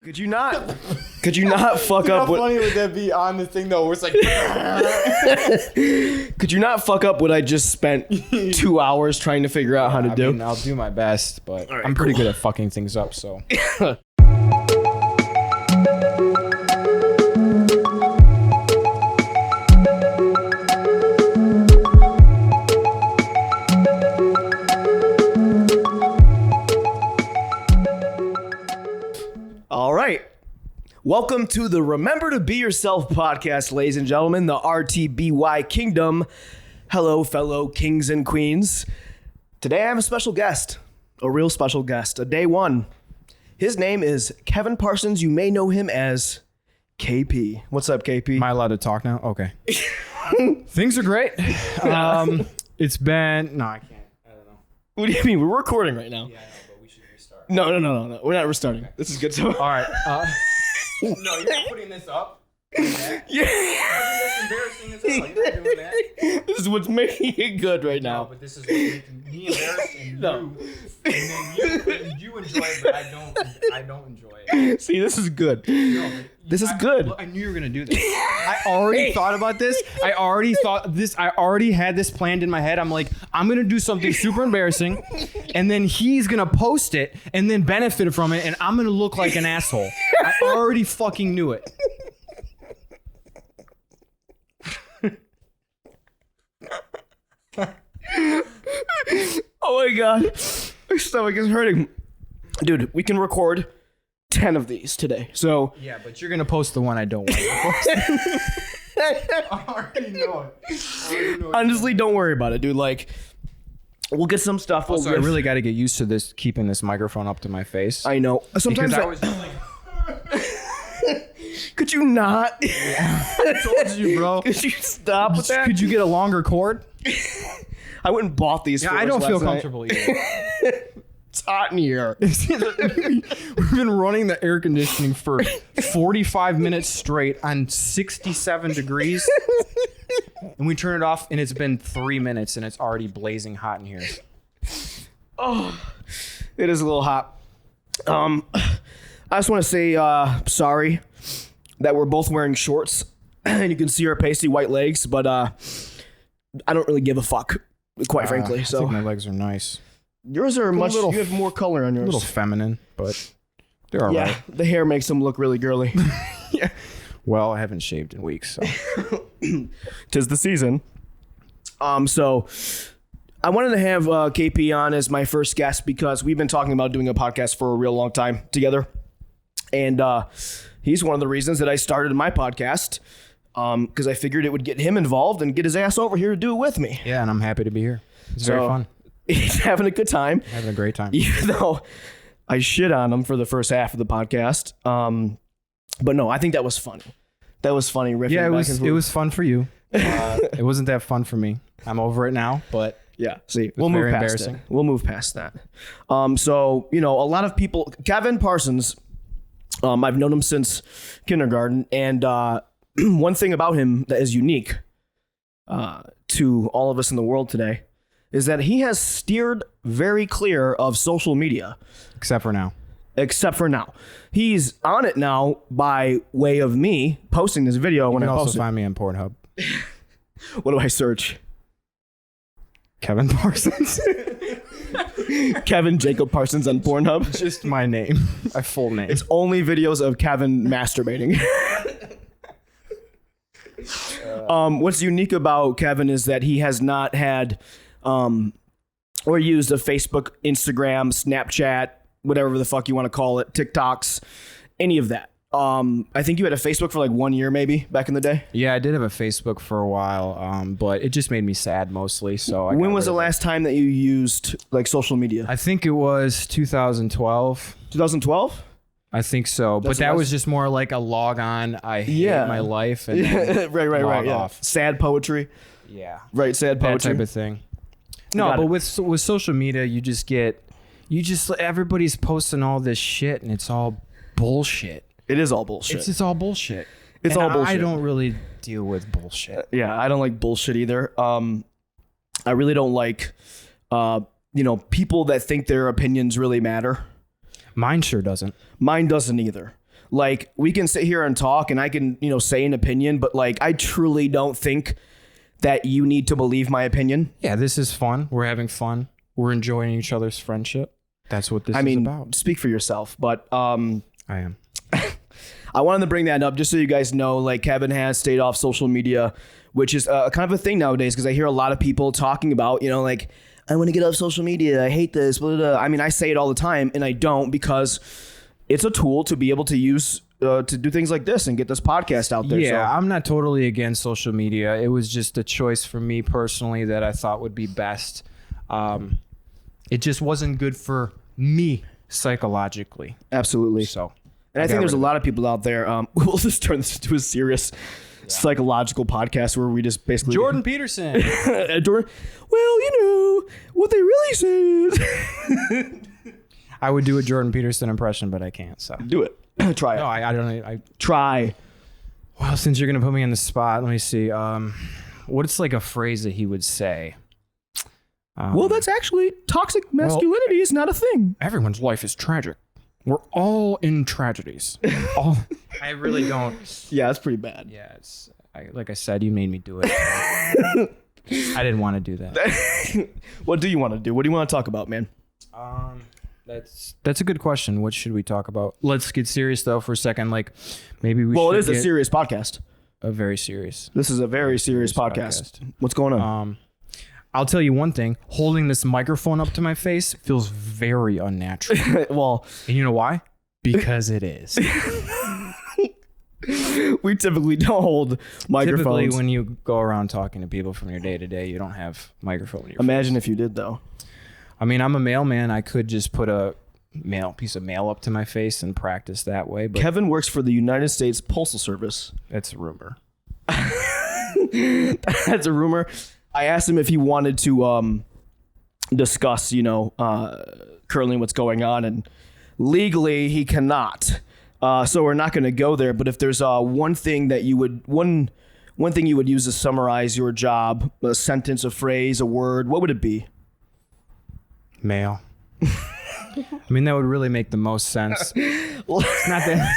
Could you not fuck up? How funny would that be on this thing though? Where it's like, could you not fuck up what I just spent 2 hours trying to figure out how to do? I mean, I'll do my best, but right, I'm pretty good at fucking things up. So. All right. Welcome to the Remember to Be Yourself podcast, ladies and gentlemen, the RTBY kingdom. Hello, fellow kings and queens. Today I have a special guest, a real special guest, a day one. His name is Kevin Parsons. You may know him as KP. What's up, KP? Am I allowed to talk now? Okay. Things are great. It's been... No, I can't. I don't know. What do you mean? We're recording right now. Yeah, I know, but we should restart. No. We're not restarting. Okay. This is good. So. All right. No, you're not putting this up? Yeah. That's embarrassing as hell. You're not doing that. This is what's making it good right now. No, but this is what's making me embarrassed and No. you. And then you enjoy it, but I don't enjoy it. See, this is good. No, This is good. I knew you were gonna do this. I already thought about this. I already had this planned in my head. I'm like, I'm gonna do something super embarrassing, and then he's gonna post it and then benefit from it, and I'm gonna look like an asshole. I already fucking knew it. Oh my god. My stomach is hurting. Dude, we can record 10 of these today. So Yeah, but you're gonna post the one I don't want to post. I already know it. honestly, don't worry about it, dude. Like, we'll get some stuff. Also, I really got to get used to this, keeping this microphone up to my face. I know. Sometimes Because I was just like, could you not? I told you, bro. Could you stop with that? Could you get a longer cord? I went and bought these. Yeah, for I us don't feel last night. comfortable either. It's hot in here. We've been running the air conditioning for 45 minutes straight on 67 degrees. And we turn it off and it's been 3 minutes and it's already blazing hot in here. Oh, it is a little hot. I just want to say sorry that we're both wearing shorts and you can see our pasty white legs, but I don't really give a fuck, quite frankly. I So think my legs are nice. yours are much. little- You have more color on A yours. little feminine, but they're all yeah, right. the hair makes them look really girly. Yeah. Well, I haven't shaved in weeks, so. 'Tis the season. So I wanted to have KP on as my first guest because we've been talking about doing a podcast for a real long time together, and he's one of the reasons that I started my podcast because I figured it would get him involved and get his ass over here to do it with me. Yeah, and I'm happy to be here. It's very fun. He's having a good time, Having a great time. even though I shit on him for the first half of the podcast. But no, I think that was funny. That was funny. Riffing Yeah, back and forth. it was fun for you. It wasn't that fun for me. I'm over it now, but Yeah. See, we'll move very past embarrassing. it. We'll move past that. So, you know, a lot of people, Kevin Parsons, I've known him since kindergarten. And one thing about him that is unique to all of us in the world today is that he has steered very clear of social media. except for now. Except for now. He's on it now by way of me posting this video when You I can also post it. find me on Pornhub. What do I search? Kevin Parsons. Kevin Jacob Parsons on Pornhub. Just my name. My full name. It's only videos of Kevin masturbating. What's unique about Kevin is that he has not had or used a Facebook, Instagram, Snapchat, whatever the fuck you want to call it, TikToks, any of that. I think you had a Facebook for like 1 year maybe back in the day. Yeah, I did have a Facebook for a while, but it just made me sad mostly. So When was the last time that you used like social media? I think it was 2012. 2012? I think so, but that was just more like a log on. I hate my life, and then right. log Yeah. off. Sad poetry. Yeah, Right, sad that poetry. type of thing. No, got but it. with social media, you just everybody's posting all this shit, and it's all bullshit. It is all bullshit. It's just all bullshit. It's And all bullshit. I don't really deal with bullshit. Yeah, I don't like bullshit either. I really don't like, people that think their opinions really matter. Mine sure doesn't. Mine doesn't either. Like, we can sit here and talk and I can, say an opinion, but like, I truly don't think that you need to believe my opinion. Yeah, this is fun. We're having fun. We're enjoying each other's friendship. That's what this is about. Speak for yourself, but I am. I wanted to bring that up just so you guys know, like, Kevin has stayed off social media, which is kind of a thing nowadays, because I hear a lot of people talking about, like, I want to get off social media. I hate this. Blah, blah, blah. I mean, I say it all the time, and I don't, because it's a tool to be able to use to do things like this and get this podcast out there. Yeah, so. I'm not totally against social media. It was just a choice for me personally that I thought would be best. It just wasn't good for me psychologically. Absolutely. So, and I think there's a lot of people out there. We'll just turn this into a serious psychological podcast where we just basically Jordan Peterson. Jordan. Well, what they really say is. I would do a Jordan Peterson impression, but I can't. So do it. Try it. No, I don't. I try. Well, since you're gonna put me on the spot, let me see. What's like a phrase that he would say? Well, that's actually toxic masculinity is not a thing. Everyone's life is tragic. We're all in tragedies. I really don't. Yeah, that's pretty bad. Yeah, like I said, you made me do it. I didn't want to do that. What do you want to do? What do you want to talk about, man? That's a good question. What should we talk about? Let's get serious though for a second. Like maybe we. Well, should it is a serious podcast. A very serious. This is a very serious podcast. What's going on? I'll tell you one thing. Holding this microphone up to my face feels very unnatural. Well, and you know why? Because it is. We typically don't hold microphones. Typically, when you go around talking to people from your day to day, you don't have microphone in your Imagine face. if you did, though. I mean, I'm a mailman. I could just put a piece of mail up to my face and practice that way. But Kevin works for the United States Postal Service. That's a rumor. That's a rumor. I asked him if he wanted to discuss, currently what's going on, and legally he cannot. So we're not going to go there. But if there's one thing that you would one thing you would use to summarize your job, a sentence, a phrase, a word, what would it be? Mail. I mean, that would really make the most sense. Well, it's not that.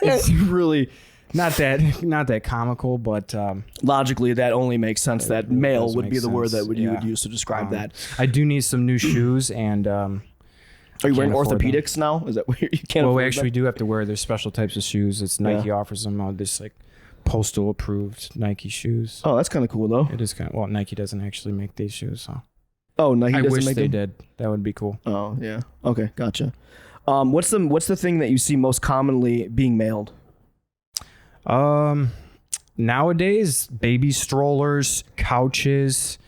It's really not that comical, but logically that only makes sense. That really mail would be the sense. word that you would use to describe that. I do need some new shoes, and are you wearing orthopedics now? Is that where you can't? Well, we actually do have to wear. There's special types of shoes. It's Nike offers them. This like postal approved Nike shoes. Oh, that's kind of cool though. It is kind of, well, Nike doesn't actually make these shoes, so. Oh, Nike doesn't wish make they them? did. That would be cool. Oh yeah. Okay, gotcha. What's the thing that you see most commonly being mailed? Nowadays, baby strollers, couches,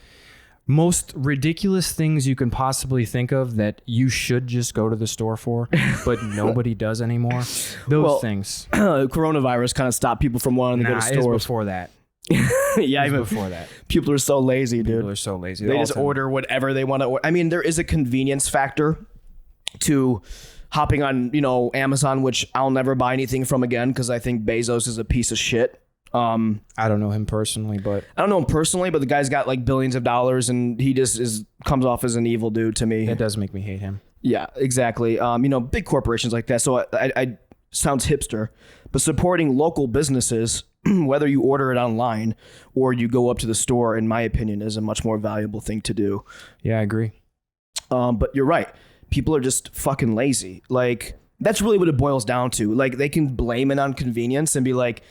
most ridiculous things you can possibly think of that you should just go to the store for, but nobody does anymore. Those things. Coronavirus kind of stopped people from wanting to go to It was stores. before that. Yeah, even before that. People are so lazy, dude. People are so lazy. They just order whatever they want to order. I mean, there is a convenience factor to hopping on, Amazon, which I'll never buy anything from again because I think Bezos is a piece of shit. I don't know him personally, but the guy's got like billions of dollars and he just comes off as an evil dude to me. That does make me hate him. Yeah, exactly. Big corporations like that. So I sounds hipster, but supporting local businesses, whether you order it online or you go up to the store, in my opinion, is a much more valuable thing to do. Yeah, I agree. But you're right. People are just fucking lazy. Like, that's really what it boils down to. Like, they can blame it on convenience and be like,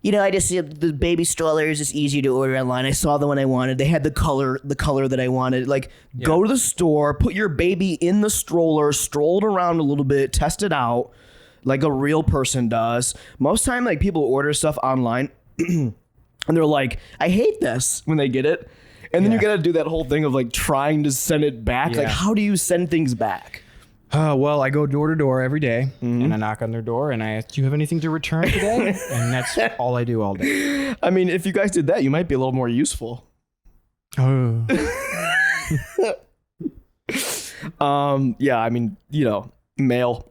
I just see the baby stroller is just easy to order online. I saw the one I wanted. They had the color that I wanted. Like, Go to the store, put your baby in the stroller, stroll it around a little bit, test it out like a real person does. Most time, like, people order stuff online and they're like, I hate this when they get it. And then you got to do that whole thing of like trying to send it back. Yeah. Like, how do you send things back? Well, I go door to door every day and I knock on their door and I ask, do you have anything to return today? And that's all I do all day. I mean, if you guys did that, you might be a little more useful. Oh. Yeah, I mean, mail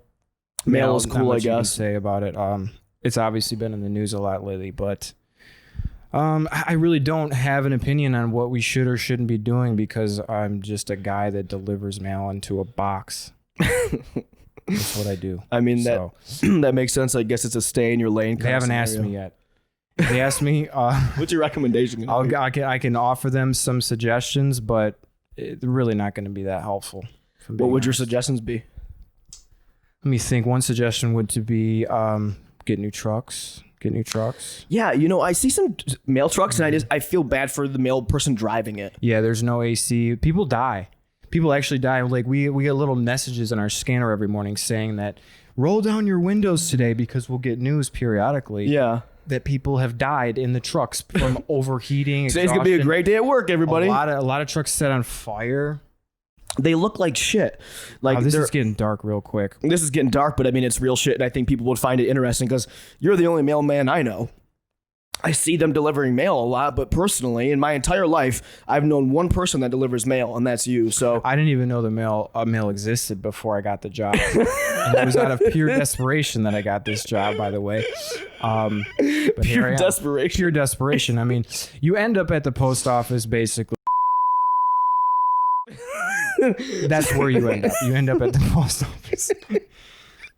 is cool, I guess. You can say about it. It's obviously been in the news a lot lately, but I really don't have an opinion on what we should or shouldn't be doing because I'm just a guy that delivers mail into a box. That's what I do. I mean, that that makes sense. I guess it's a stay in your lane. They haven't asked me yet. They asked me. What's your recommendation? I can offer them some suggestions, but it's really not going to be that helpful. What would your suggestions be? Let me think. One suggestion would to be get new trucks. Yeah, I see some mail trucks, and I feel bad for the mail person driving it. Yeah, there's no AC. People die. People actually die. Like we get little messages in our scanner every morning saying that roll down your windows today because we'll get news periodically. Yeah. That people have died in the trucks from overheating. Today's gonna be a great day at work, everybody. A lot of trucks set on fire. They look like shit. Like this is getting dark real quick. This is getting dark, but I mean it's real shit, and I think people would find it interesting because you're the only mailman I know. I see them delivering mail a lot, but personally, in my entire life, I've known one person that delivers mail, and that's you. So I didn't even know the mail existed before I got the job. And it was out of pure desperation that I got this job, by the way. But pure desperation. Pure desperation. I mean, you end up at the post office basically. That's where you end up. You end up at the post office.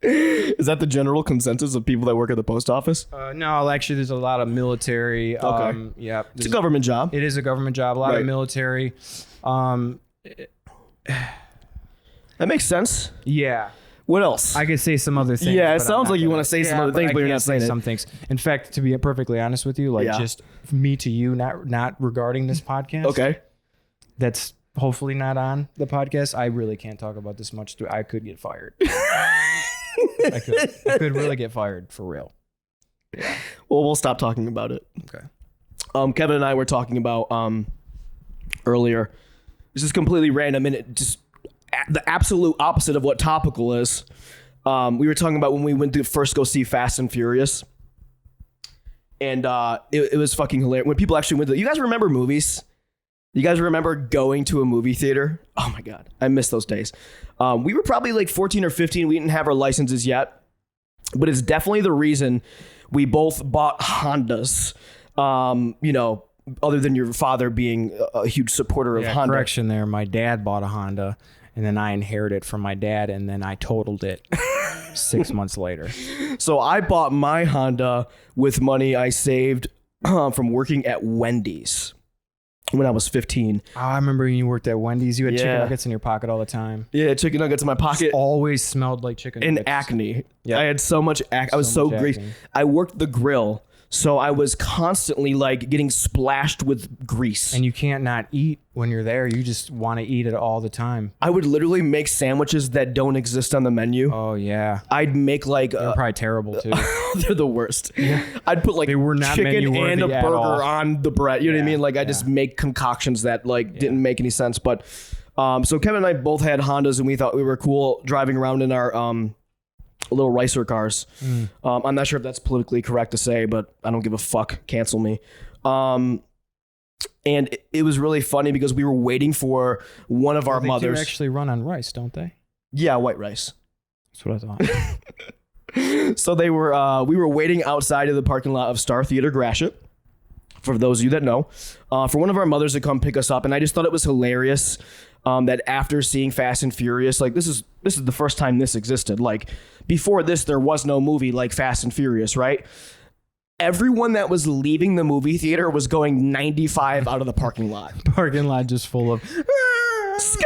Is that the general consensus of people that work at the post office? No, actually, there's a lot of military. Okay. Yeah, it's a government job. It is a government job. A lot of military. That makes sense. Yeah. What else? I could say some other things. Yeah, it sounds like you want to say some other things, but you're not saying some things. In fact, to be perfectly honest with you, just me to you, not regarding this podcast. Okay. That's hopefully not on the podcast. I really can't talk about this much. I could get fired. I could really get fired for real. Yeah. Well, we'll stop talking about it. Okay. Kevin and I were talking about earlier. This is completely random, and it just the absolute opposite of what topical is. We were talking about when we went to first go see Fast and Furious, and it was fucking hilarious. When people actually went to, you guys remember movies? You guys remember going to a movie theater? Oh my God, I miss those days. We were probably like 14 or 15. We didn't have our licenses yet, but it's definitely the reason we both bought Hondas. Other than your father being a huge supporter of Honda. Correction there. My dad bought a Honda, and then I inherited it from my dad, and then I totaled it 6 months later. So I bought my Honda with money I saved from working at Wendy's when I was 15. Oh, I remember when you worked at Wendy's. You had chicken nuggets in your pocket all the time. Yeah, chicken nuggets in my pocket. It always smelled like chicken nuggets. And acne. Yep. I had so much acne. I was so greasy. I worked the grill, so I was constantly like getting splashed with grease. And you can't not eat when you're there. You just want to eat it all the time. I would literally make sandwiches that don't exist on the menu. Oh, yeah. I'd make like... They're probably terrible, too. They're the worst. Yeah. I'd put like they were not chicken and a burger on the bread. You know what I mean? Like I just make concoctions that like didn't make any sense. But so Kevin and I both had Hondas, and we thought we were cool driving around in our... little ricer cars. I'm not sure if that's politically correct to say, but I don't give a fuck. Cancel me. And it was really funny because we were waiting for one of our mothers. They actually run on rice, don't they? Yeah, white rice. That's what I thought. So we were waiting outside of the parking lot of Star Theater Gratiot. For those of you that know, for one of our mothers to come pick us up, and I just thought it was hilarious that after seeing Fast and Furious, like this is the first time this existed. Like before this, there was no movie like Fast and Furious, right? Everyone that was leaving the movie theater was going 95 out of the parking lot. Parking lot just full of ski.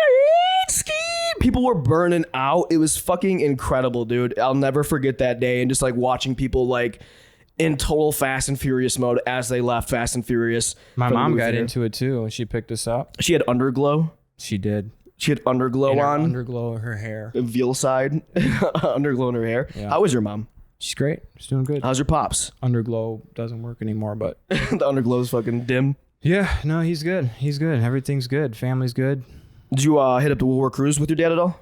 People were burning out. It was fucking incredible, dude. I'll never forget that day, and just like watching people like in total Fast and Furious mode as they left Fast and Furious. My mom got into it too, and she picked us up. She had underglow. She did. She had underglow on. Underglow her hair. Veal side. Underglow in her hair. Yeah. How was your mom? She's great. She's doing good. How's your pops? Underglow doesn't work anymore, but... The underglow's fucking dim. Yeah, no, he's good. He's good. Everything's good. Family's good. Did you hit up the Woolworth Cruise with your dad at all?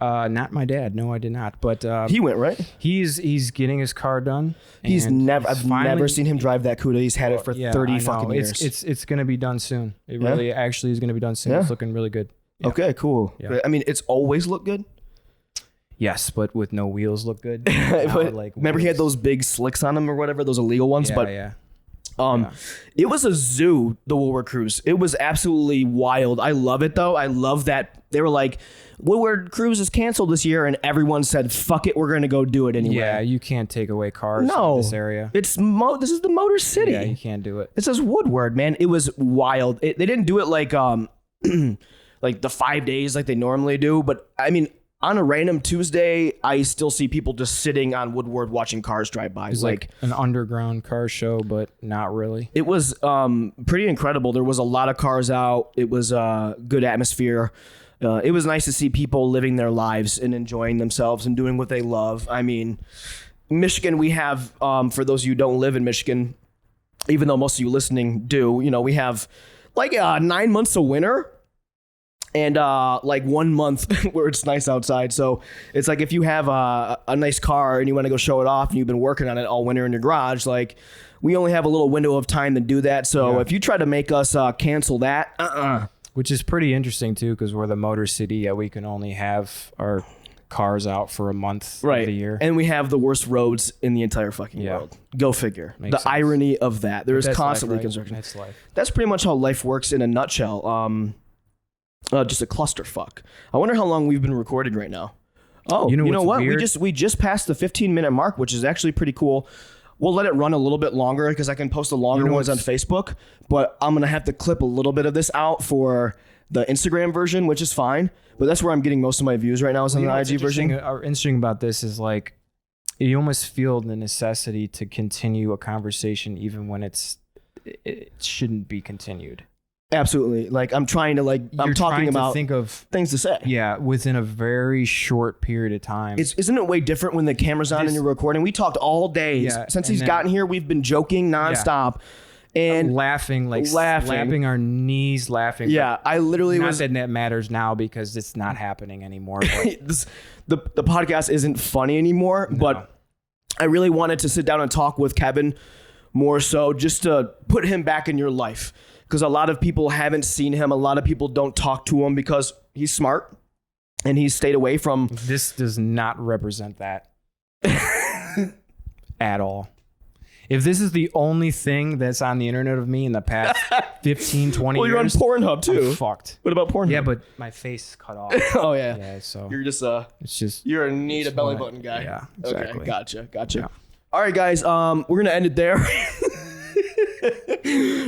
Not my dad. No, I did not. But he went, right? He's getting his car done. I've never seen him drive that Cuda. He's had it for 30 fucking years. It's going to be done soon. It really actually is going to be done soon. It's looking really good. Yeah. Okay, cool. Yeah. I mean, it's always looked good. Yes, but with no wheels look good. Remember he had those big slicks on him or whatever, those illegal ones. Yeah, It was a zoo, the Woodward Cruise. It was absolutely wild. I love it though. I love that they were like, Woodward Cruise is canceled this year, and everyone said, fuck it, we're going to go do it anyway. Yeah, you can't take away cars from this area. This is the Motor City. Yeah, you can't do it. It says Woodward, man. It was wild. They didn't do it like like the 5 days like they normally do, but I mean, on a random Tuesday, I still see people just sitting on Woodward watching cars drive by. It's like an underground car show, but not really. It was pretty incredible. There was a lot of cars out. It was a good atmosphere. It was nice to see people living their lives and enjoying themselves and doing what they love. I mean, Michigan, we have, for those of you who don't live in Michigan, even though most of you listening do, we have like 9 months of winter and like 1 month where it's nice outside. So it's like if you have a nice car and you want to go show it off and you've been working on it all winter in your garage, like we only have a little window of time to do that. So if you try to make us cancel that, Which is pretty interesting too, because we're the Motor City. Yeah, we can only have our cars out for a month of the year. And we have the worst roads in the entire fucking world. Go figure. Makes sense. Irony of that. There is constantly construction. That's life. That's pretty much how life works in a nutshell. Just a clusterfuck. I wonder how long we've been recording right now. Oh, you know what? Weird? We just passed the 15-minute mark, which is actually pretty cool. We'll let it run a little bit longer because I can post the longer ones on Facebook, but I'm going to have to clip a little bit of this out for the Instagram version, which is fine. But that's where I'm getting most of my views right now is on the IG version. Interesting about this is like you almost feel the necessity to continue a conversation even when it shouldn't be continued. Absolutely. Like I'm trying to think of things to say. Yeah, within a very short period of time. Isn't it way different when the camera's on and you're recording? We talked all day. Yeah, since he's gotten here, we've been joking nonstop. And laughing, slapping our knees, laughing. Yeah, I literally not that that matters now because it's not happening anymore. But the podcast isn't funny anymore, but I really wanted to sit down and talk with Kevin more so just to put him back in your life. Because a lot of people haven't seen him. A lot of people don't talk to him because he's smart and he's stayed away from. This does not represent that at all. If this is the only thing that's on the internet of me in the past 15, 20 well, you're years. on Pornhub too. I'm fucked. What about Pornhub? Yeah, but my face is cut off. Oh, yeah. Yeah, so. You're just, it's just. You're in need of belly button guy. Yeah, exactly. Okay, gotcha. Yeah. All right, guys. We're going to end it there.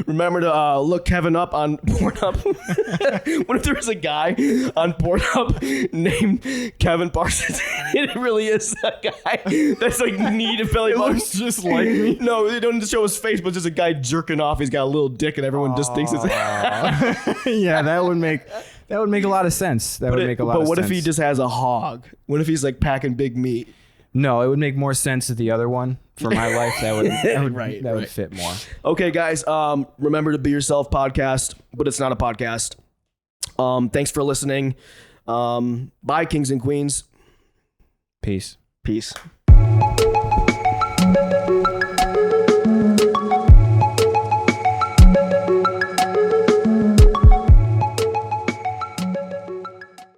Remember to look Kevin up on Pornhub. What if there was a guy on Pornhub named Kevin Parsons? It really is that guy that's like need a belly button. Looks just like me. No, they don't show his face, but just a guy jerking off. He's got a little dick, and everyone just thinks it's. Yeah, that would make a lot of sense. But what if he just has a hog? What if he's like packing big meat? No, it would make more sense to the other one. For my life, that would fit more. Okay, guys. Remember to Be Yourself podcast, but it's not a podcast. Thanks for listening. Bye, kings and queens. Peace.